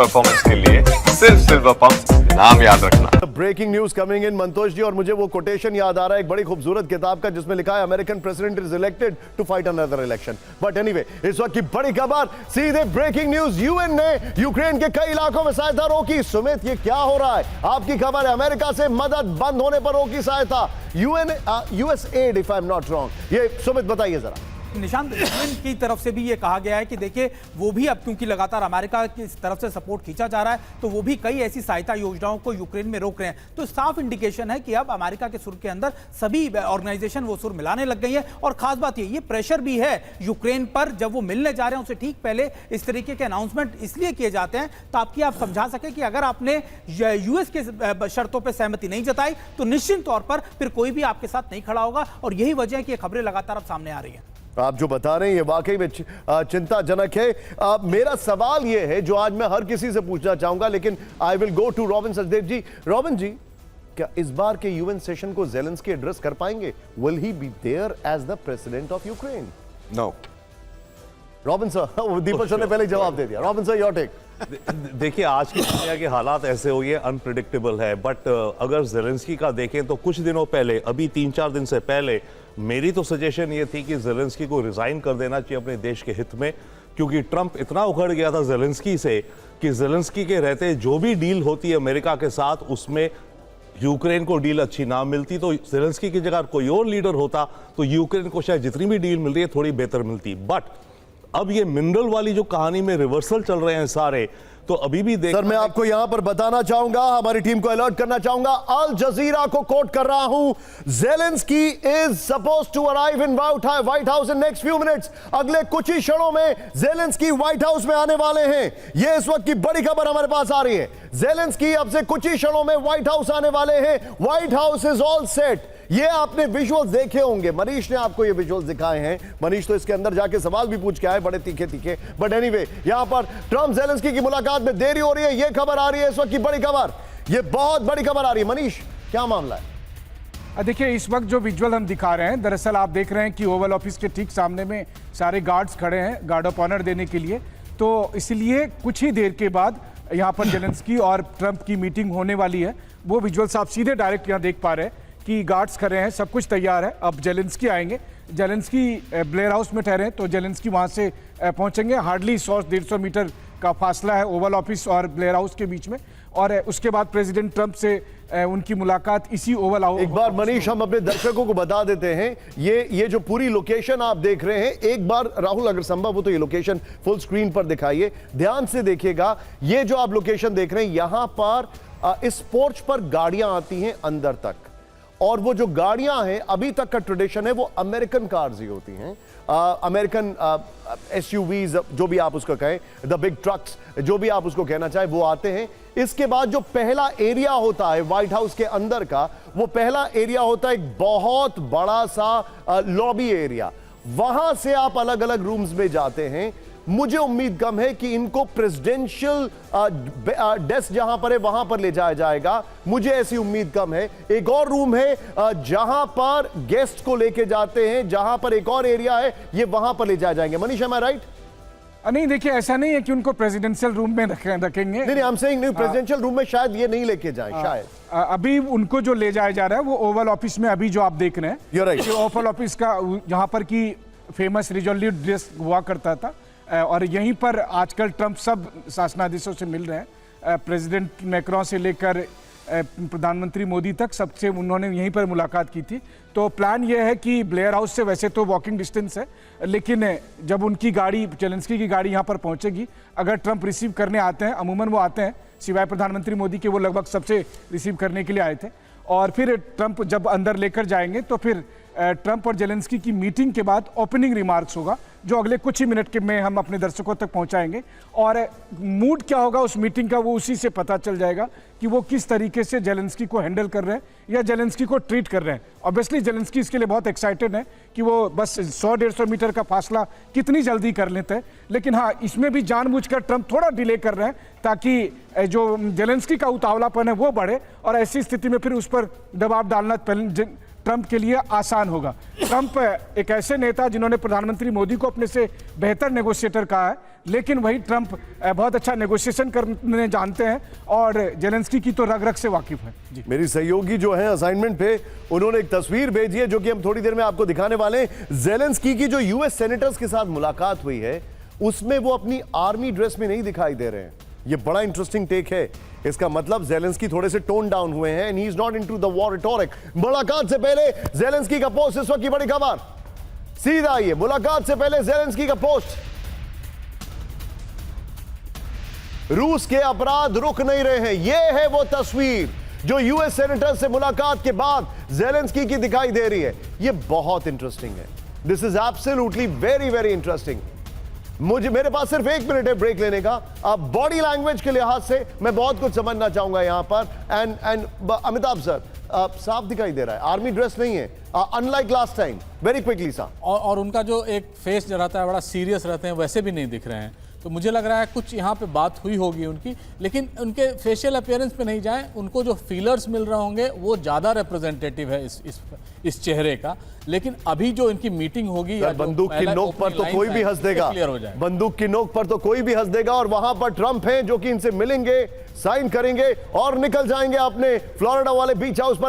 Performance के लिए सिर्फ सिल्वर पंप नाम याद रखना। Breaking news coming in Mantosh ji, और मुझे वो कोटेशन याद आ रहा है एक बड़ी खूबसूरत किताब का जिसमें लिखा है American president is elected to fight another election. But anyway, इस वक्त की बड़ी खबर, सीधे ब्रेकिंग न्यूज, यूएन ने यूक्रेन के कई इलाकों में सहायता रोकी। सुमित, ये क्या हो रहा है? आपकी खबर है अमेरिका से मदद बंद होने पर रोकी सहायता, US add if I am not wrong. ये सुमित बताइए जरा। निशांत, यूक्रेन की तरफ से भी ये कहा गया है कि देखिए वो भी अब क्योंकि लगातार अमेरिका की तरफ से सपोर्ट खींचा जा रहा है तो वो भी कई ऐसी सहायता योजनाओं को यूक्रेन में रोक रहे हैं। तो साफ इंडिकेशन है कि अब अमेरिका के सुर के अंदर सभी ऑर्गेनाइजेशन वो सुर मिलाने लग गई है। और खास बात ये प्रेशर भी है यूक्रेन पर, जब वो मिलने जा रहे हैं उससे ठीक पहले इस तरीके के अनाउंसमेंट इसलिए किए जाते हैं ताकि आप समझा सके कि अगर आपने यूएस के शर्तों पर सहमति नहीं जताई तो निश्चित तौर पर फिर कोई भी आपके साथ नहीं खड़ा होगा। और यही वजह है कि ये खबरें लगातार अब सामने आ रही हैं। आप जो बता रहे हैं ये वाकई में चिंताजनक है। मेरा सवाल ये है जो आज मैं हर किसी से पूछना चाहूंगा, लेकिन I will go to Robin Sachdev ji. Robin ji, क्या इस बार के यूएन सेशन को ज़ेलेंस्की एड्रेस कर पाएंगे? Will he be there as the president of Ukraine? No. Robin sir, Deepak sir ने पहले जवाब दे दिया। Robin sir, your take. देखिए, आज की दुनिया के हालात ऐसे हो गए, अनप्रिडिक्टेबल है। बट अगर ज़ेलेंस्की का देखें तो कुछ दिनों पहले, अभी 3-4 दिन से पहले, मेरी तो सजेशन ये थी कि ज़ेलेंस्की को रिजाइन कर देना चाहिए अपने देश के हित में, क्योंकि ट्रंप इतना उखड़ गया था ज़ेलेंस्की से कि ज़ेलेंस्की के रहते जो भी डील होती है अमेरिका के साथ उसमें यूक्रेन को डील अच्छी ना मिलती। तो ज़ेलेंस्की की जगह कोई और लीडर होता तो यूक्रेन को शायद जितनी भी डील मिल रही है थोड़ी बेहतर मिलती। बट अब ये मिनरल वाली जो कहानी में रिवर्सल चल रहे हैं सारे, तो अभी भी देख सर, मैं आपको यहां पर बताना चाहूंगा, हमारी टीम को अलर्ट करना चाहूंगा, अल जजीरा को कोट कर रहा हूं, Zelensky is supposed to arrive in White House in next few minutes. अगले कुछ ही क्षणों में ज़ेलेंस्की व्हाइट हाउस में आने वाले हैं। यह इस वक्त की बड़ी खबर हमारे पास आ रही है। ज़ेलेंस्की अब से कुछ ही क्षणों में व्हाइट हाउस आने वाले हैं। White house is all set. ये आपने विजुअल्स देखे होंगे, मनीष ने आपको ये विजुअल्स दिखाए हैं। मनीष तो इसके अंदर जाके सवाल भी पूछ के आए, बड़े तीखे तीखे। बट एनीवे, यहां पर ट्रंप ज़ेलेंस्की की मुलाकात में देरी हो रही है, ये खबर आ रही है इस वक्त की बड़ी खबर। ये बहुत बड़ी खबर आ रही है। मनीष, क्या मामला है? देखिए, इस वक्त जो विजुअल हम दिखा रहे हैं, दरअसल आप देख रहे हैं कि ओवल ऑफिस के ठीक सामने में सारे गार्ड्स खड़े हैं गार्ड ऑफ ऑनर देने के लिए। तो इसलिए कुछ ही देर के बाद यहाँ पर ज़ेलेंस्की और ट्रंप की मीटिंग होने वाली है। वो विजुअल्स आप सीधे डायरेक्ट यहाँ देख पा रहे हैं कि गार्ड्स खड़े हैं, सब कुछ तैयार है। अब ज़ेलेंस्की आएंगे। ज़ेलेंस्की ब्लेयर हाउस में ठहरे, तो ज़ेलेंस्की वहाँ से पहुँचेंगे। हार्डली 100-150 मीटर का फासला है ओवल ऑफिस और ब्लेयर हाउस के बीच में। और उसके बाद प्रेसिडेंट ट्रंप से उनकी मुलाकात इसी ओवल हाउस। एक बार मनीष, हम अपने दर्शकों को बता देते हैं, ये जो पूरी लोकेशन आप देख रहे हैं, एक बार राहुल अगर संभव हो तो ये लोकेशन फुल स्क्रीन पर दिखाइए, ध्यान से देखिएगा। ये जो आप लोकेशन देख रहे हैं, यहां पर इस पोर्च पर गाड़ियां आती हैं अंदर तक, और वो जो गाड़ियां हैं, अभी तक का ट्रेडिशन है वो अमेरिकन कार्स ही होती हैं, अमेरिकन एसयूवीज, जो भी आप उसको कहें, द बिग ट्रक्स, जो भी आप उसको कहना चाहें, वो आते हैं। इसके बाद जो पहला एरिया होता है व्हाइट हाउस के अंदर का, वो पहला एरिया होता है एक बहुत बड़ा सा लॉबी एरिया। वहां से आप अलग अलग रूम्स में जाते हैं। मुझे उम्मीद कम है कि इनको प्रेसिडेंशियल डेस्क जहां पर है वहां पर ले जाया जाएगा, मुझे ऐसी उम्मीद कम है। एक और रूम है जहां पर गेस्ट को लेके जाते हैं, जहां पर एक और एरिया है, ये वहां पर ले जाए जाएंगे। मनीष, एम आई राइट? नहीं, देखिए, ऐसा नहीं है कि उनको प्रेसिडेंशियल रूम में रखेंगे। नहीं, आई एम सेइंग नहीं, प्रेसिडेंशियल रूम में शायद ये नहीं लेके जाए, शायद। अभी उनको जो ले जाया जा रहा है वो ओवल ऑफिस में, अभी जो आप देख रहे हैं, You're right. ओवल ऑफिस का यहाँ पर की फेमस रिजोल्यूट डेस्क हुआ करता था। और यहीं पर आजकल ट्रंप सब शासनाधीशों से मिल रहे हैं। प्रेसिडेंट मैक्रोन से लेकर प्रधानमंत्री मोदी तक सबसे उन्होंने यहीं पर मुलाकात की थी। तो प्लान ये है कि ब्लेयर हाउस से वैसे तो वॉकिंग डिस्टेंस है, लेकिन जब उनकी गाड़ी, ज़ेलेंस्की की गाड़ी यहाँ पर पहुँचेगी, अगर ट्रंप रिसीव करने आते हैं, अमूमन वो आते हैं, सिवाय प्रधानमंत्री मोदी के वो लगभग सबसे रिसीव करने के लिए आए थे। और फिर ट्रंप जब अंदर लेकर जाएंगे तो फिर ट्रंप और ज़ेलेंस्की की मीटिंग के बाद ओपनिंग रिमार्क्स होगा, जो अगले कुछ ही मिनट के में हम अपने दर्शकों तक पहुंचाएंगे। और मूड क्या होगा उस मीटिंग का, वो उसी से पता चल जाएगा कि वो किस तरीके से ज़ेलेंस्की को हैंडल कर रहे हैं या ज़ेलेंस्की को ट्रीट कर रहे हैं। ऑब्वियसली ज़ेलेंस्की इसके लिए बहुत एक्साइटेड है कि वो बस 100-150 मीटर का फासला कितनी जल्दी कर लेते हैं। लेकिन हाँ, इसमें भी जानबूझकर ट्रंप थोड़ा डिले कर रहे हैं ताकि जो ज़ेलेंस्की का उतावलापन है वो बढ़े, और ऐसी स्थिति में फिर उस पर दबाव डालना ट्रंप के लिए आसान होगा। ट्रंप एक ऐसे नेता जिन्होंने प्रधानमंत्री मोदी को अपने से बेहतर नेगोशिएटर कहा है, लेकिन वही ट्रंप बहुत अच्छा नेगोशिएशन करने जानते हैं और जेलेंस्की की तो रग रग से वाकिफ है। जी मेरी सहयोगी जो है असाइनमेंट पे, उन्होंने एक तस्वीर भेजी है जो कि हम थोड़ी देर में आपको दिखाने वाले हैं। जेलेंस्की की जो यूएस सेनेटर्स के साथ मुलाकात हुई है उसमें वो अपनी आर्मी ड्रेस में नहीं दिखाई दे रहे हैं। ये बड़ा इंटरेस्टिंग टेक है। इसका मतलब जेलेंस्की थोड़े से टोन डाउन हुए हैं and he is not into the war rhetoric. मुलाकात से पहले जेलेंस्की का पोस्ट, इस वक्त की बड़ी खबर सीधा आइए। मुलाकात से पहले जेलेंस्की का पोस्ट, रूस के अपराध रुक नहीं रहे हैं। यह है वो तस्वीर जो यूएस सेनेटर से मुलाकात के बाद जेलेंस्की की दिखाई दे रही है। यह बहुत इंटरेस्टिंग है। This is absolutely very very interesting. मेरे पास सिर्फ 1 मिनट है ब्रेक लेने का। बॉडी लैंग्वेज के लिहाज से मैं बहुत कुछ समझना चाहूंगा यहां पर। एंड अमिताभ सर, साफ दिखाई दे रहा है, आर्मी ड्रेस नहीं है, unlike last time. Very quickly sir. और उनका जो एक फेस जो रहता है बड़ा सीरियस रहते हैं, वैसे भी नहीं दिख रहे हैं। तो मुझे लग रहा है कुछ यहाँ पे बात हुई होगी उनकी, लेकिन उनके फेशियल अपीयरेंस पे नहीं जाएं। उनको जो फीलर्स मिल रहे होंगे वो ज़्यादा रिप्रेजेंटेटिव है इस चेहरे का। लेकिन अभी जो इनकी मीटिंग होगी, बंदूक की नोक पर तो कोई भी हंस देगा, बंदूक की नोक पर तो कोई भी हंस देगा। और वहां पर ट्रंप हैं जो कि इनसे मिलेंगे, साइन करेंगे और निकल जाएंगे अपने फ्लोरिडा वाले बीच हाउस पर।